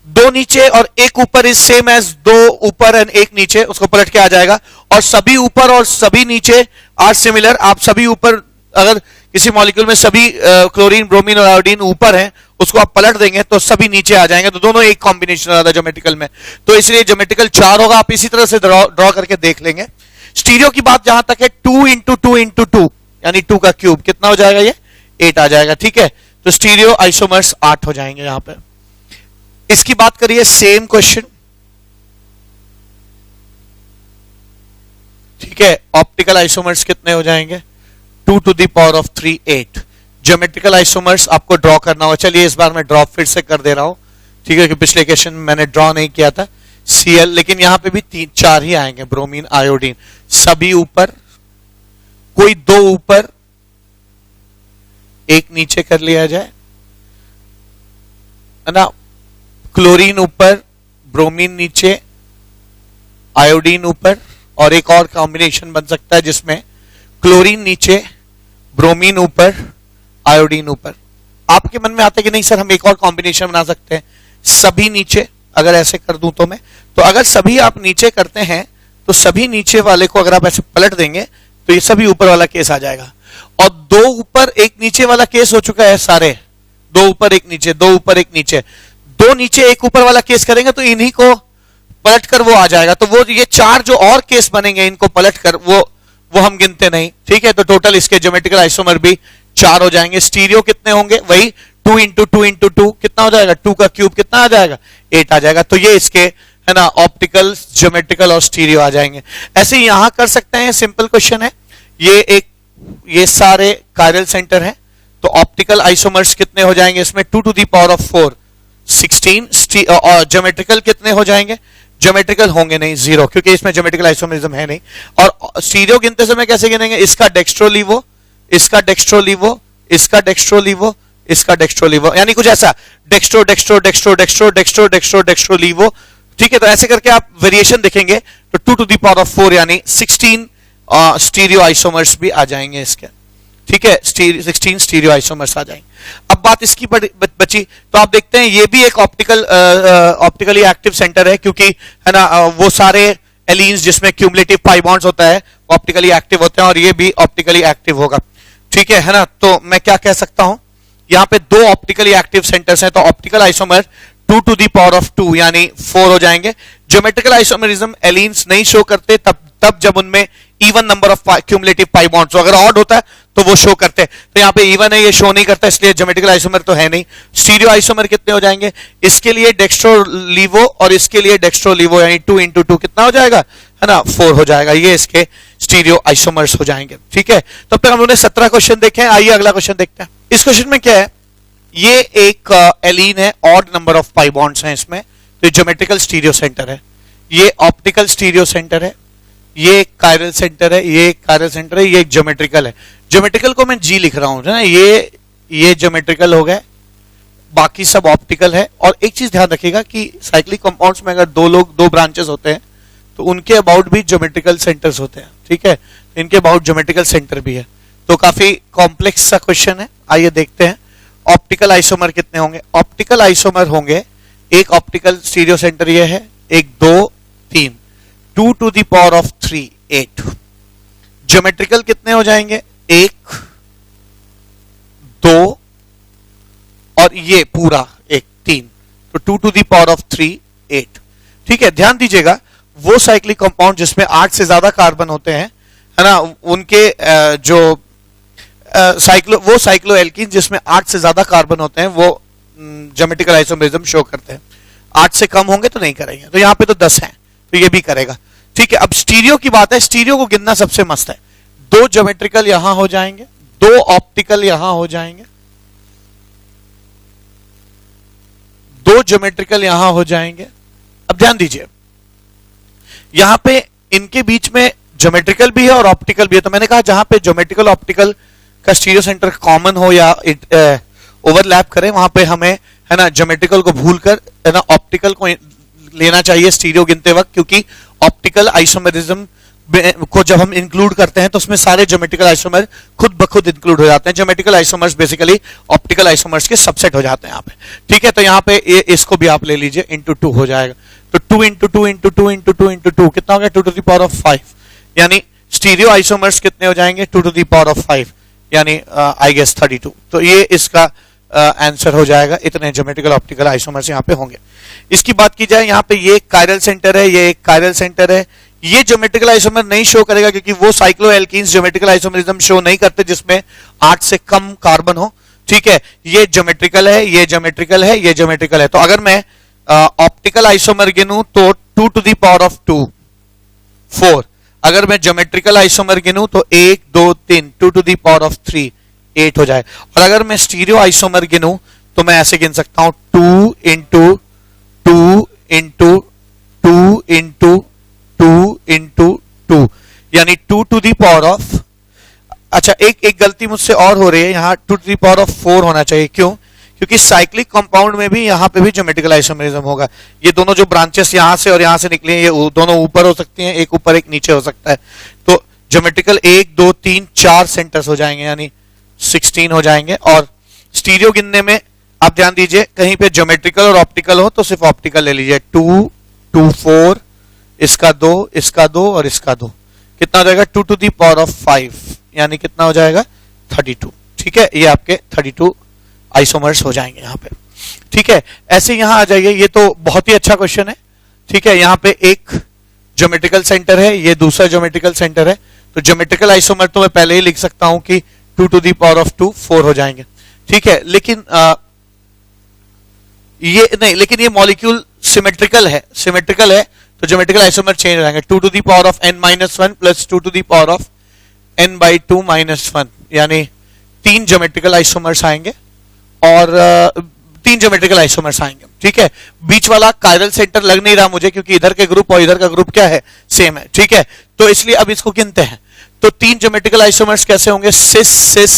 2 नीचे और 1 ऊपर इज सेम एज 2 ऊपर एंड 1 नीचे, उसको पलट के आ जाएगा। और सभी ऊपर और सभी नीचे आर सिमिलर, आप सभी ऊपर, अगर किसी मॉलिक्यूल में सभी क्लोरीन ब्रोमीन और आयोडीन ऊपर हैं, उसको आप पलट देंगे तो सभी नीचे आ जाएंगे, तो दोनों एक कॉम्बिनेशन आ रहा है ज्योमेट्रिकल में, तो इसलिए ज्योमेट्रिकल 4 होगा। आप इसी तरह से ड्रॉ करके देख लेंगे। स्टीरियो की बात जहां तक है 2 इंटू 2 इंटू 2 यानी 2 का क्यूब कितना हो जाएगा, ये 8 आ जाएगा। ठीक है, तो स्टीरियो आइसोमर्स 8 हो जाएंगे यहां पे। इसकी बात करिए, सेम क्वेश्चन, ठीक है, ऑप्टिकल आइसोमर्स कितने हो जाएंगे, 2 to the power of 3 8। Geometrical isomers आपको ड्रॉ करना होगा, चलिए इस बार मैं ड्रॉ फिर से कर दे रहा हूं, ठीक है, कि पिछले क्वेश्चन में मैंने ड्रॉ नहीं किया था Cl, लेकिन यहां पे भी 4 ही आएंगे, ब्रोमीन आयोडीन सभी ऊपर, कोई 2 ऊपर 1 नीचे कर लिया जाए, है ना, क्लोरीन ऊपर, ब्रोमीन नीचे, आयोडीन ऊपर, और एक और कॉम्बिनेशन बन सकता है जिसमें क्लोरीन नीचे, ब्रोमीन ऊपर, आयोडीन ऊपर। आपके मन में आता है कि नहीं सर हम एक और कॉम्बिनेशन बना सकते हैं, सभी नीचे, अगर ऐसे कर दूं तो मैं, तो अगर सभी आप नीचे करते हैं तो सभी नीचे वाले को अगर आप ऐसे पलट देंगे तो ये सभी ऊपर वाला केस आ जाएगा, और 2 ऊपर 1 नीचे वाला केस हो चुका है सारे, 2 ऊपर 1 नीचे, 2 ऊपर 1 नीचे, 2 नीचे 1 ऊपर वाला केस करेंगे तो इन्हीं को पलट कर वो आ जाएगा, तो वो ये 4 जो और केस बनेंगे इनको पलट कर वो हम गिनते नहीं। ठीक है, तो टोटल इसके ज्योमेट्रिकल आइसोमर भी 4 हो जाएंगे। स्टीरियो कितने होंगे, वही 2 इंटू 2 इंटू 2 कितना हो जाएगा, 2 का क्यूब कितना आ जाएगा, 8 आ जाएगा। तो ये इसके, है ना, ऑप्टिकल, ज्योमेट्रिकल और स्टीरियो आ जाएंगे। ऐसे ही यहां कर सकते हैं, सिंपल क्वेश्चन है ये सारे कायरल सेंटर हैं, तो ऑप्टिकल आइसोमर्स कितने हो जाएंगे इसमें, 2 टू द पावर ऑफ 4 16। और ज्योमेट्रिकल कितने हो जाएंगे, ज्योमेट्रिकल होंगे नहीं, 0, क्योंकि इसमें ज्योमेट्रिकल आइसोमरिज्म है नहीं। और स्टीरियो गिनते समय कैसे गिनेंगे, इसका डेक्स्ट्रोलीवो, इसका डेक्स्ट्रोलीवो, इसका डेक्स्ट्रोलीवो, इसका डेक्स्ट्रोलीवो, यानी कुछ ऐसा, dextro dextro dextro dextro dextro dextro dextro levo. ठीक है, तो ऐसे करके आप वेरिएशन देखेंगे तो 2 टू द पावर ऑफ 4 यानी 16 स्टीरियो आइसोमर्स भी आ जाएंगे इसके। ठीक है, 16 स्टीरियो आइसोमर्स आ जाएंगे। अब बात इसकी बची, तो आप देखते हैं ये भी एक ऑप्टिकली एक्टिव सेंटर है, क्योंकि है ना वो सारे एलीन्स जिसमें क्यूमुलेटिव पाई बॉन्ड्स होता है ऑप्टिकली एक्टिव होते हैं, और ये भी ऑप्टिकली एक्टिव होगा। ठीक है ना, तो मैं क्या कह सकता हूं, यहां पे 2 ऑप्टिकली एक्टिव सेंटर्स हैं, तो optical isomer 2 to the power of 2 यानी 4 हो जाएंगे। ज्योमेट्रिकल आइसोमरिज्म एलीन्स नहीं शो करते तब जब उनमें even number of cumulative pi bonds, अगर ऑड होता है तो वो शो करते हैं, तो यहाँ पे इवन है, ये शो नहीं करता, इसलिए ज्योमेट्रिकल आइसोमर तो है नहीं। स्टीरियो आइसोमर कितने हो जाएंगे, इसके लिए डेक्स्ट्रोलीवो और इसके लिए डेक्स्ट्रोलीवो, यानी 2 इंटू 2 कितना हो जाएगा, है ना, 4 हो जाएगा। ये इसके स्टीरियो आइसोमर्स हो जाएंगे। ठीक है, तब तक हम लोगों ने 17 क्वेश्चन देखे हैं। आइए अगला क्वेश्चन देखते हैं। इस क्वेश्चन में क्या है, ये एक एलीन है, odd number of pi bonds हैं इसमें, तो ज्योमेट्रिकल स्टीरियो सेंटर है। ये ऑप्टिकल स्टीरियो सेंटर है, ये एक कायरल सेंटर है, ये एक कायरल सेंटर है, ये एक ज्योमेट्रिकल है। ज्योमेट्रिकल को मैं जी लिख रहा हूं ना, ये ज्योमेट्रिकल हो गए, बाकी सब ऑप्टिकल है। और एक चीज ध्यान रखिएगा कि साइक्लिक कंपाउंड्स में अगर 2 ब्रांचेस होते हैं तो उनके अबाउट भी ज्योमेट्रिकल सेंटर्स होते हैं। ठीक है, इनके अबाउट ज्योमेट्रिकल सेंटर भी है, तो काफी कॉम्प्लेक्स सा क्वेश्चन है। आइए देखते हैं ऑप्टिकल आइसोमर कितने होंगे। ऑप्टिकल आइसोमर होंगे, एक ऑप्टिकल स्टीरियो सेंटर ये है, 1 2 3, 2 to the power of 3 8। Geometrical कितने हो जाएंगे, 1 2 और ये पूरा 1 3, तो 2 टू द पावर ऑफ 3 8। ठीक है, ध्यान दीजिएगा वो साइक्लिक कंपाउंड जिसमें 8 से ज्यादा कार्बन होते हैं, है ना, उनके वो साइक्लोएल्कीन जिसमें 8 से ज्यादा कार्बन होते हैं वो ज्योमेट्रिकल आइसोमरिज्म शो करते हैं। 8 से कम होंगे तो नहीं करेंगे, तो यहां पे तो 10 हैं, तो ये भी करेगा। ठीक है, अब स्टीरियो की बात है, स्टीरियो को गिनना सबसे मस्त है। 2 ज्योमेट्रिकल यहां हो जाएंगे, 2 ऑप्टिकल यहां हो जाएंगे, 2 ज्योमेट्रिकल यहां हो जाएंगे। अब ध्यान दीजिए, यहां पे इनके बीच में ज्योमेट्रिकल भी है और ऑप्टिकल भी है, तो मैंने कहा जहां पे ज्योमेट्रिकल ऑप्टिकल का स्टीरियो सेंटर कॉमन हो या ओवरलैप करे, वहां पे हमें है ना, ज्योमेट्रिकल को भूलकर है ना ऑप्टिकल को लेना चाहिए स्टीरियो गिनते वक्त, क्योंकि ऑप्टिकल आइसोमेरिज्म को जब हम इंक्लूड करते हैं तो उसमें सारे ज्योमेट्रिकल आइसोमर खुद ब खुद इंक्लूड हो जाते हैं। Geometrical isomers basically optical isomers के सबसेट हो जाते हैं यहाँ पे, ठीक है। तो यहाँ पे इसको भी आप ले लीजिए, इंटू 2 हो जाएगा। तो 2 इंटू 2 इंटू 2 इंटू 2 इंटू 2 कितना हो गया, 2 टू द पावर ऑफ 5, यानी स्टीरियो आइसोमर्स कितने हो जाएंगे, 2 टू द पावर ऑफ 5, यानी आई गेस 32। तो ये इसका आंसर हो जाएगा, इतने ज्योमेट्रिकल ऑप्टिकल आइसोमर्स यहाँ पे होंगे। इसकी बात की जाए, यहाँ पे ये कायरल सेंटर है, ये एक कायरल सेंटर है। ये ज्योमेट्रिकल आइसोमर नहीं शो करेगा क्योंकि वो साइक्लोएल्कीन्स ज्योमेट्रिकल आइसोमरिज्म शो नहीं करते जिसमें 8 से कम कार्बन हो, ठीक है। ये ज्योमेट्रिकल है, ये ज्योमेट्रिकल है, ये ज्योमेट्रिकल है। तो अगर मैं ऑप्टिकल आइसोमर गिनूं तो 2 टू द पावर ऑफ 2 4, अगर मैं ज्योमेट्रिकल आइसोमर गिनूं तो 1 2 3 2 टू द पावर ऑफ 3 8 हो जाए। और अगर मैं स्टीरियो आइसोमर गिनूं तो मैं ऐसे गिन सकता हूं 2 इंटू 2 इंटू 2 इंटू 2 इंटू 2, यानी 2 टू दी पावर ऑफ, अच्छा एक गलती मुझसे और हो रही है, यहाँ 2 टू दी पावर ऑफ 4 होना चाहिए। क्यों? क्योंकि साइक्लिक कंपाउंड में भी यहाँ पे भी ज्योमेट्रिकल आइसोमेरिज्म होगा। ये दोनों जो ब्रांचेस यहाँ से और यहाँ से निकले हैं, ये दोनों ऊपर हो सकती हैं, एक ऊपर एक नीचे हो सकता है। तो ज्योमेट्रिकल 1 2 3 4 सेंटर्स हो जाएंगे, यानी 16 हो जाएंगे। और स्टीरियो गिनने में आप ध्यान दीजिए, कहीं पे ज्योमेट्रिकल और ऑप्टिकल हो तो सिर्फ ऑप्टिकल ले लीजिए। 2 2 4, इसका 2, इसका 2 और इसका 2, कितना हो जाएगा 2 टू दी पावर ऑफ 5, यानी कितना हो जाएगा 32, ठीक है। ये आपके 32 आइसोमर्स हो जाएंगे यहाँ पे, ठीक है। ऐसे यहाँ आ जाइए, ये तो बहुत ही अच्छा क्वेश्चन है, ठीक है। यहाँ पे एक ज्योमेट्रिकल सेंटर है, ये दूसरा ज्योमेट्रिकल सेंटर है। तो ज्योमेट्रिकल आइसोमर तो मैं पहले ही लिख सकता हूं कि 2 टू दी पावर ऑफ 2 4 हो जाएंगे, ठीक है। लेकिन ये नहीं, लेकिन ये मॉलिक्यूल सिमेट्रिकल है, सिमेट्रिकल है तो ज्योमेट्रिकल आइसोमर चेंज हो जाएंगे। 2 to the power of n-1 plus 2 to the power of n/2 -1, यानी 3 ज्योमेट्रिकल आइसोमर्स आएंगे और 3 ज्योमेट्रिकल आइसोमर्स आएंगे, ठीक है। बीच वाला कायरल सेंटर लग नहीं रहा मुझे क्योंकि इधर के ग्रुप और इधर का ग्रुप क्या है, सेम है, ठीक है। तो इसलिए अब इसको गिनते हैं। तो 3 ज्योमेट्रिकल आइसोमर्स कैसे होंगे, cis cis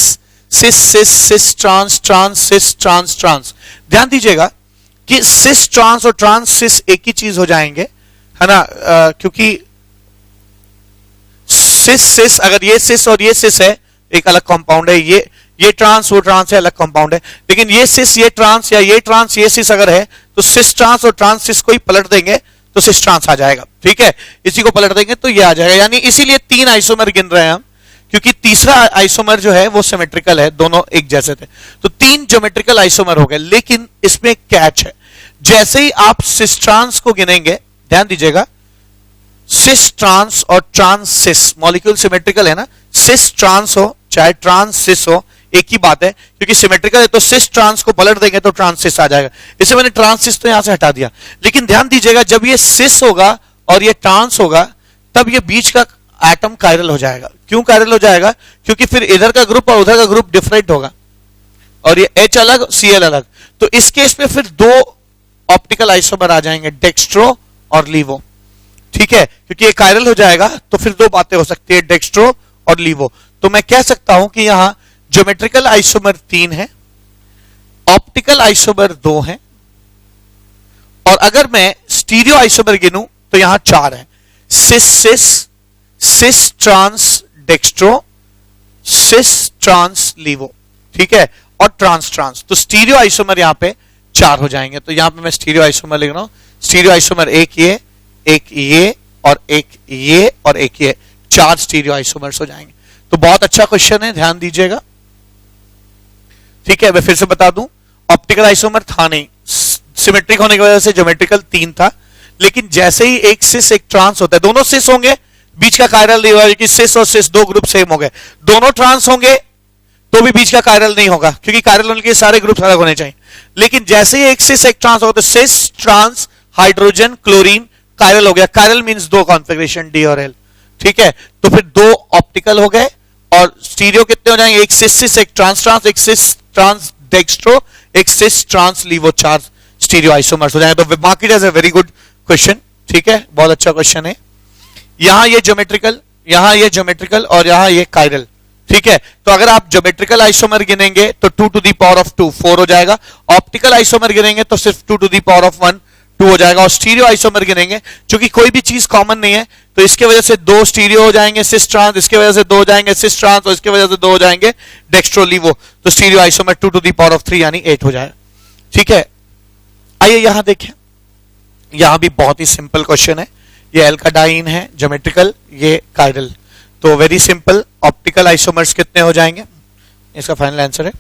cis cis cis trans trans cis trans trans. ध्यान दीजिएगा कि सिस ट्रांस और ट्रांस सिस एक ही चीज हो जाएंगे, है ना, क्योंकि सिस सिस, अगर ये सिस और ये सिस है एक अलग कंपाउंड है, ये ट्रांस वो ट्रांस है अलग कंपाउंड है। लेकिन ये सिस ये ट्रांस या ये ट्रांस ये सिस अगर है तो सिस ट्रांस और ट्रांस सिस को ही पलट देंगे तो सिस ट्रांस आ जाएगा, ठीक है। इसी को पलट देंगे तो ये आ जाएगा, यानी इसीलिए 3 आइसोमर गिन रहे हैं हम, क्योंकि तीसरा आइसोमर जो है वो सिमेट्रिकल है, दोनों एक जैसे थे। तो 3 ज्योमेट्रिकल आइसोमर हो गए। लेकिन इसमें एक कैच है, जैसे ही आप सिस ट्रांस को गिनेंगे, ध्यान दीजिएगा, सिस ट्रांस और ट्रांस सिस मॉलिक्यूल सिमेट्रिकल है ना, सिस ट्रांस हो चाहे ट्रांस सिस हो एक ही बात है, क्योंकि सिमेट्रिकल है तो सिस ट्रांस को पलट देंगे तो ट्रांस सिस आ जाएगा। इसे मैंने ट्रांस सिस तो यहां से हटा दिया। लेकिन ध्यान दीजिएगा, जब ये सिस होगा और ये ट्रांस होगा तब ये बीच का एटम कायरल हो जाएगा। क्यों कायरल हो जाएगा? क्योंकि फिर इधर का ग्रुप और उधर का ग्रुप डिफरेंट होगा और ये H अलग Cl अलग। तो इस केस में फिर 2 ऑप्टिकल आइसोमर आ जाएंगे, डेक्स्ट्रो और लीवो, ठीक है। क्योंकि ये कायरल हो जाएगा तो फिर 2 बातें हो सकती है, डेक्स्ट्रो और लीवो। तो मैं कह सकता हूं कि यहां ज्योमेट्रिकल आइसोमर 3 है, ऑप्टिकल आइसोमर 2 है, और अगर मैं स्टीरियो आइसोमर गिनूं तो यहां 4 है, cis cis cis trans dextro cis trans levo, ठीक है, और ट्रांस ट्रांस। तो स्टीरियो आइसोमर यहां पे 4 हो जाएंगे। तो यहां पे मैं स्टीरियो आइसोमर लिख रहा हूं, स्टीरियो आइसोमर एक ये और एक ये और एक ये, 4 स्टीरियो आइसोमर्स हो जाएंगे। तो बहुत अच्छा क्वेश्चन है, ध्यान दीजिएगा, ठीक है। मैं फिर से बता दूं, ऑप्टिकल आइसोमर था नहीं, सिमेट्रिक होने की वजह से ज्योमेट्रिकल 3 था। लेकिन जैसे ही एक सिस एक ट्रांस होता है, दोनों सिस होंगे, बीच का कायरल नहीं होगा कि सिस और सिस 2 ग्रुप सेम हो गए। दोनों ट्रांस होंगे तो भी बीच का कायरल नहीं होगा, क्योंकि कायरल होने के सारे ग्रुप अलग होने चाहिए। लेकिन जैसे ही एक सिस एक ट्रांस होगा तो cis trans hydrogen chlorine chiral हो गया। कायरल मींस 2 कॉन्फिगरेशन डी और एल, ठीक है। तो फिर 2 ऑप्टिकल हो गए और स्टीरियो कितने हो जाएंगे, एक सिस सिस एक ट्रांस ट्रांस, एक सिस ट्रांस डेक्स्ट्रो, एक cis trans levo, 4 stereo isomers हो जाएंगे। तो mark it as a very good question, ठीक है, बहुत अच्छा क्वेश्चन है। यहां ये ज्योमेट्रिकल, यहां ये ज्योमेट्रिकल और यहां ये कायरल, ठीक है, तो अगर आप ज्योमेट्रिकल आइसोमर गिनेंगे तो 2 टू द पावर ऑफ 2 4 हो जाएगा, ऑप्टिकल आइसोमर गिनेंगे तो सिर्फ 2 टू द पावर ऑफ 1 2 हो जाएगा, और स्टीरियो आइसोमर गिनेंगे क्योंकि कोई भी चीज कॉमन नहीं है तो इसके वजह से 2 स्टीरियो हो जाएंगे सिस ट्रांस, इसके वजह से 2 हो जाएंगे सिस ट्रांस, और इसके वजह से 2 हो जाएंगे डेक्स्ट्रो लीवो, तो stereo isomer 2 to the power of 3 यानी 8 हो जाएगा। ठीक है, आइए यहां देखें, यहां भी बहुत ही सिंपल क्वेश्चन है, ये एल्काडाइन है ज्योमेट्रिकल, ये कायरल, तो वेरी सिंपल, ऑप्टिकल आइसोमर्स कितने हो जाएंगे, इसका फाइनल आंसर है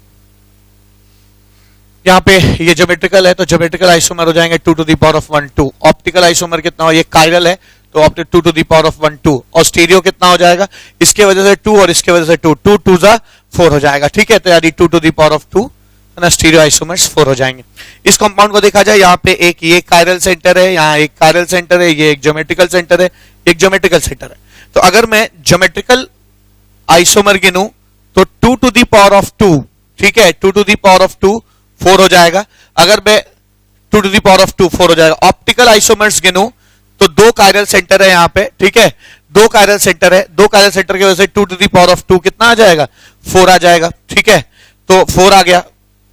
यहां पे, ये ज्योमेट्रिकल है तो ज्योमेट्रिकल आइसोमर हो जाएंगे 2 to the power of 1 2, optical isomer कितना हो, ये कायरल है तो optic 2 to the power of 1 2, और स्टीरियो कितना हो जाएगा, इसके वजह से 2 और इसके वजह से 2 2 2 जा 4 हो जाएगा। ठीक है, तो यानी 2 टू द पावर ऑफ 2 है ना, स्टीरियो आइसोमर्स 4 हो जाएंगे। इस कंपाउंड को देखा जाए, यहाँ पे एक ये कायरल सेंटर है, यहाँ एक कायरल सेंटर है, ये एक ज्योमेट्रिकल सेंटर है, एक ज्योमेट्रिकल सेंटर है, तो अगर मैं ज्योमेट्रिकल आइसोमर गिनूं तो 2 टू द पावर ऑफ 2, ठीक है, 2 टू द पावर ऑफ 2 4 हो जाएगा, अगर मैं 2 टू द पावर ऑफ 2 4 हो जाएगा। ऑप्टिकल आइसोमर्स गिनूं तो 2 कायरल सेंटर है यहाँ पे, ठीक है, 2 कायरल सेंटर है, 2 कायरल सेंटर की वजह से 2 टू द पावर ऑफ 2 कितना आ जाएगा, 4 आ जाएगा। ठीक है, तो 4 आ गया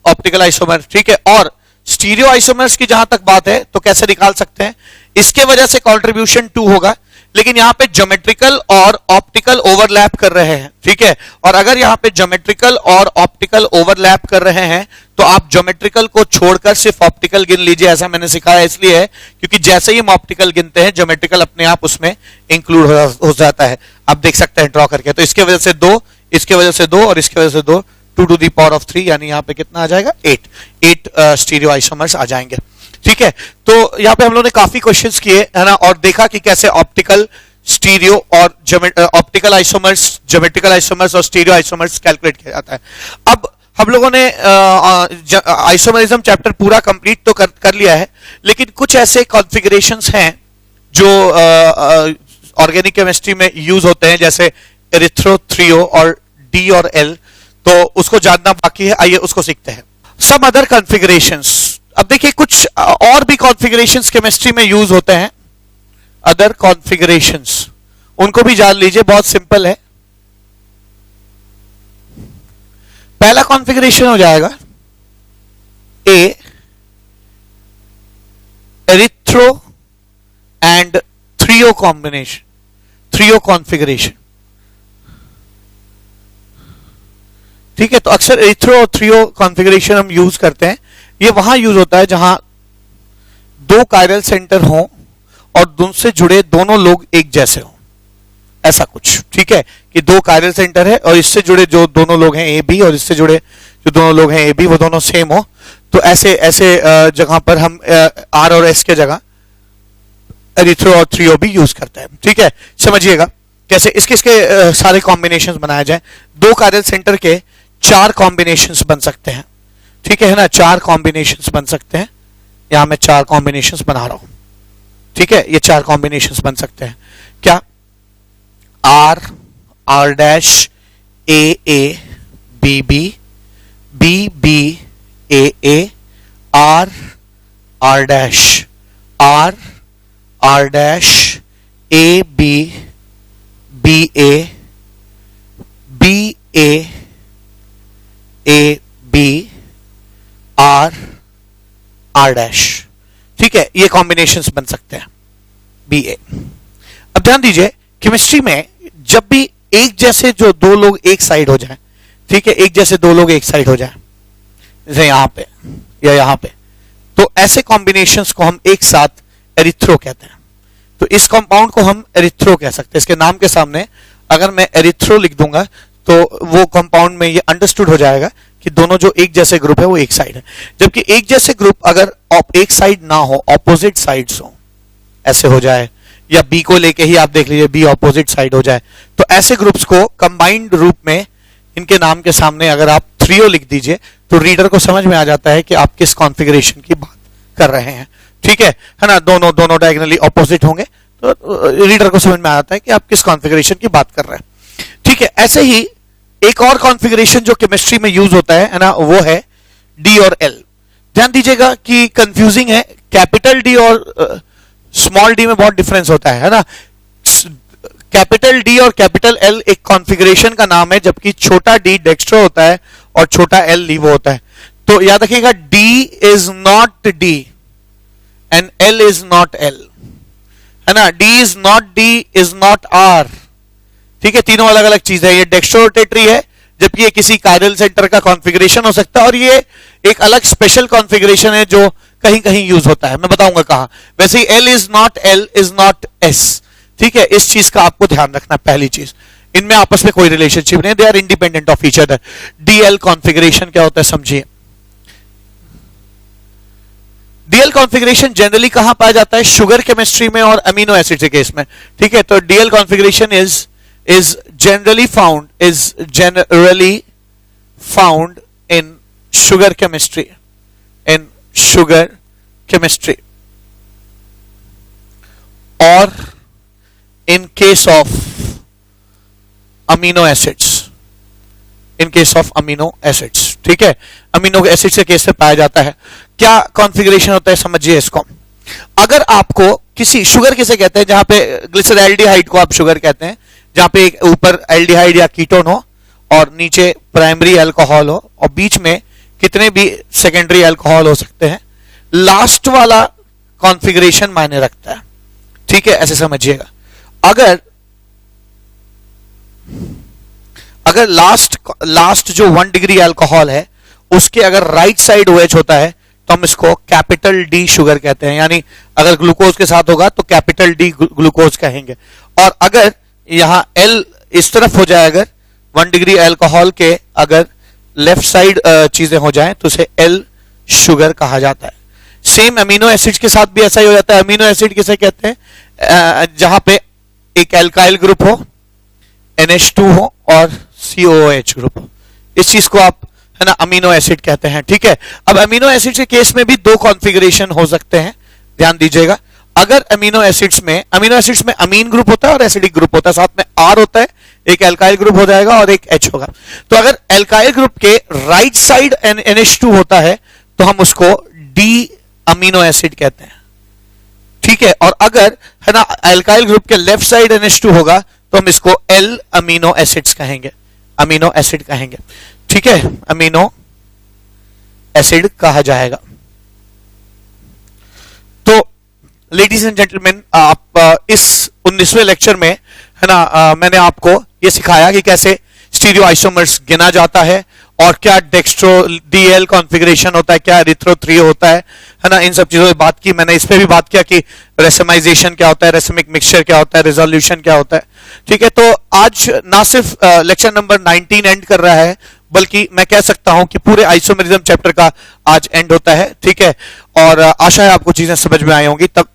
ऑप्टिकल आइसोमर। ठीक है, और स्टीरियो आइसोमर्स की जहां तक बात है तो कैसे निकाल सकते हैं, इसके वजह से कंट्रीब्यूशन 2 होगा, लेकिन यहां पे ज्योमेट्रिकल और ऑप्टिकल ओवरलैप कर रहे हैं। ठीक है, और अगर यहां पे ज्योमेट्रिकल और ऑप्टिकल ओवरलैप कर रहे हैं तो आप ज्योमेट्रिकल को छोड़कर सिर्फ ऑप्टिकल गिन लीजिए, ऐसा मैंने सिखाया इसलिए है क्योंकि जैसे ही हम ऑप्टिकल गिनते हैं ज्योमेट्रिकल अपने आप उसमें इंक्लूड हो जाता है। आप देख सकते हैं ड्रॉ करके, तो इसके वजह से 2, इसके वजह से 2 और इसके वजह से 2, 2 टू द पावर ऑफ 3 यानी यहाँ पे कितना आ जाएगा 8 स्टीरियो आइसोमर्स आ जाएंगे। ठीक है, तो यहाँ पे हम लोगों ने काफी क्वेश्चंस किए है ना, और देखा कि कैसे ऑप्टिकल स्टीरियो और ऑप्टिकल आइसोमर्स ज्योमेट्रिकल आइसोमर्स और स्टीरियो आइसोमर्स कैलकुलेट किया जाता है। अब हम लोगों ने आइसोमरिज्म चैप्टर पूरा कंप्लीट तो कर लिया है, लेकिन कुछ ऐसे कॉन्फ़िगरेशंस हैं जो ऑर्गेनिक केमिस्ट्री में यूज होते हैं, जैसे एरिथ्रो, थ्रियो और डी और एल, तो उसको जानना बाकी है, आइए उसको सीखते हैं। सम अदर कॉन्फ़िगरेशंस, अब देखिए कुछ और भी कॉन्फ़िगरेशंस केमिस्ट्री में यूज होते हैं, अदर कॉन्फ़िगरेशंस, उनको भी जान लीजिए, बहुत सिंपल है। पहला कॉन्फ़िगरेशन हो जाएगा a erythro and threo combination, threo configuration. ठीक है, तो अक्सर एरिथ्रो और थ्रियो कॉन्फ़िगरेशन हम यूज करते हैं, ये वहां यूज होता है जहां 2 कायरल सेंटर हों और उनसे जुड़े दोनों लोग एक जैसे हों, ऐसा कुछ। ठीक है, कि 2 कायरल सेंटर है और इससे जुड़े जो दोनों लोग हैं ए बी, और इससे जुड़े जो दोनों लोग हैं ए बी, वो दोनों सेम हो, तो ऐसे जगह पर हम आर और एस के जगह एरिथ्रो और थ्रियो भी यूज करते हैं। ठीक है, समझिएगा कैसे इसके सारे कॉम्बिनेशंस बनाए जाए। 2 कायरल सेंटर के 4 कॉम्बिनेशंस बन सकते हैं। ठीक है ना, 4 कॉम्बिनेशंस बन सकते हैं, यहां मैं 4 कॉम्बिनेशंस बना रहा हूं। ठीक है, ये 4 कॉम्बिनेशंस बन सकते हैं, क्या, R R dash A B B, B B A R R dash R R dash A B B A B R R dash. ठीक है, ये कॉम्बिनेशंस बन सकते हैं बी ए। अब ध्यान दीजिए, केमिस्ट्री में जब भी एक जैसे जो 2 लोग एक साइड हो जाएं, ठीक है, एक जैसे 2 लोग एक साइड हो जाएं, जैसे यहां पे या यहां पे, तो ऐसे कॉम्बिनेशंस को हम एक साथ एरिथ्रो कहते हैं। तो इस कंपाउंड को हम एरिथ्रो कह सकते हैं, इसके नाम के सामने अगर मैं एरिथ्रो लिख दूंगा तो वो कंपाउंड में ये अंडरस्टूड हो जाएगा कि दोनों जो एक जैसे ग्रुप है वो एक साइड है। जबकि एक जैसे ग्रुप अगर एक साइड ना हो, ऑपोजिट साइड्स हो, ऐसे हो जाए, या बी को लेके ही आप देख लीजिए बी ऑपोजिट साइड हो जाए, तो ऐसे ग्रुप्स को कंबाइंड रूप में इनके नाम के सामने अगर आप थ्रियो लिख दीजिए तो रीडर को समझ में आ जाता है कि आप किस कॉन्फ़िगरेशन की बात कर रहे हैं। ठीक है ना, दोनों डायगोनली ऑपोजिट होंगे तो रीडर को समझ में आ जाता है कि आप किस कॉन्फ़िगरेशन की बात कर रहे हैं। ठीक है, ऐसे ही एक और कॉन्फ़िगरेशन जो केमिस्ट्री में यूज होता है ना, वो है डी और एल। ध्यान दीजिएगा कि कंफ्यूजिंग है, कैपिटल डी और स्मॉल डी में बहुत डिफरेंस होता है ना। कैपिटल डी और कैपिटल एल एक कॉन्फ़िगरेशन का नाम है, जबकि छोटा डी डेक्स्ट्रो होता है और छोटा एल लीवो होता है। तो याद रखिएगा, D is not D and L is not L, है ना। D is not D, is not R, ठीक है। तीनों अलग अलग चीज है। ये डेक्स्ट्रो रोटेटरी है, जबकि ये किसी कायरल सेंटर का कॉन्फ़िगरेशन हो सकता है, और ये एक अलग स्पेशल कॉन्फ़िगरेशन है जो कहीं कहीं यूज होता है, मैं बताऊंगा कहां। वैसे ही L is not L, is not S, ठीक है। इस चीज का आपको ध्यान रखना, पहली चीज, इनमें आपस में कोई रिलेशनशिप नहीं, they are independent of each other. DL configuration क्या होता है समझिए। डीएल कॉन्फ़िगरेशन जनरली कहां पाया जाता है? शुगर केमिस्ट्री में और अमीनो एसिड के केस में, ठीक है। तो DL configuration is generally found in sugar chemistry, or in case of amino acids, ठीक है। अमीनो एसिड्स के केस से पाया जाता है। क्या कॉन्फ़िगरेशन होता है समझिए इसको। अगर आपको किसी शुगर किसे कहते हैं, जहां पे ग्लिसरॉल्डिहाइड को आप शुगर कहते हैं, जहां पे एक ऊपर एल्डिहाइड या कीटोन हो और नीचे प्राइमरी अल्कोहल हो और बीच में कितने भी सेकेंडरी अल्कोहल हो सकते हैं, लास्ट वाला कॉन्फ़िगरेशन मायने रखता है, ठीक है। ऐसे समझिएगा। अगर लास्ट जो 1 डिग्री अल्कोहल है उसके अगर राइट साइड OH होता है तो हम इसको कैपिटल डी शुगर कहते हैं, यानी अगर ग्लूकोज के साथ होगा तो कैपिटल डी ग्लूकोज कहेंगे। और अगर यहां एल इस तरफ हो जाए, अगर 1 डिग्री अल्कोहल के अगर लेफ्ट साइड चीजें हो जाएं तो उसे एल शुगर कहा जाता है। सेम अमीनो एसिड के साथ भी ऐसा ही हो जाता है। अमीनो एसिड किसे कहते हैं? जहां पे एक एल्काइल ग्रुप हो, NH2 हो और COOH ग्रुप हो, इस चीज को आप, है ना, अमीनो एसिड कहते हैं, ठीक है। अब अमीनो एसिड के केस में भी 2 कॉन्फ़िगरेशन हो सकते हैं, ध्यान दीजिएगा। अगर अमीनो एसिड्स में अमीन ग्रुप होता है और एसिडिक ग्रुप होता है, साथ में R होता है, एक एल्काइल ग्रुप हो जाएगा और एक H होगा। तो अगर एल्काइल ग्रुप के राइट साइड NH2 होता है तो हम उसको डी अमीनो एसिड कहते हैं, ठीक है। और अगर, है ना, एल्काइल ग्रुप के लेफ्ट साइड NH2 होगा तो हम इसको एल अमीनो एसिड्स कहेंगे, अमीनो एसिड कहेंगे, ठीक है। अमीनो एसिड कहा जाएगा। तो लेडीज एंड जेंटलमैन, आप इस 19वें लेक्चर में, है ना, मैंने आपको ये सिखाया कि कैसे स्टीरियो आइसोमर्स गिना जाता है और क्या डेक्स्ट्रो डीएल कॉन्फ़िगरेशन होता है, क्या एरिथ्रोथ्रियो होता है ना। इन सब चीजों पे बात की मैंने। इस पे भी बात किया कि रेसमाइजेशन क्या होता है, रेसमिक मिक्सचर क्या होता है, रिजोल्यूशन क्या होता है, ठीक है। तो आज ना सिर्फ लेक्चर नंबर 19 एंड कर रहा है, बल्कि मैं कह सकता हूं कि पूरे आइसोमेरिज्म चैप्टर का आज एंड होता है, ठीक है। और आशा है आपको चीजें समझ में आई होंगी। तब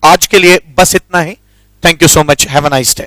आज के लिए बस इतना ही। Thank you so much. Have a nice day.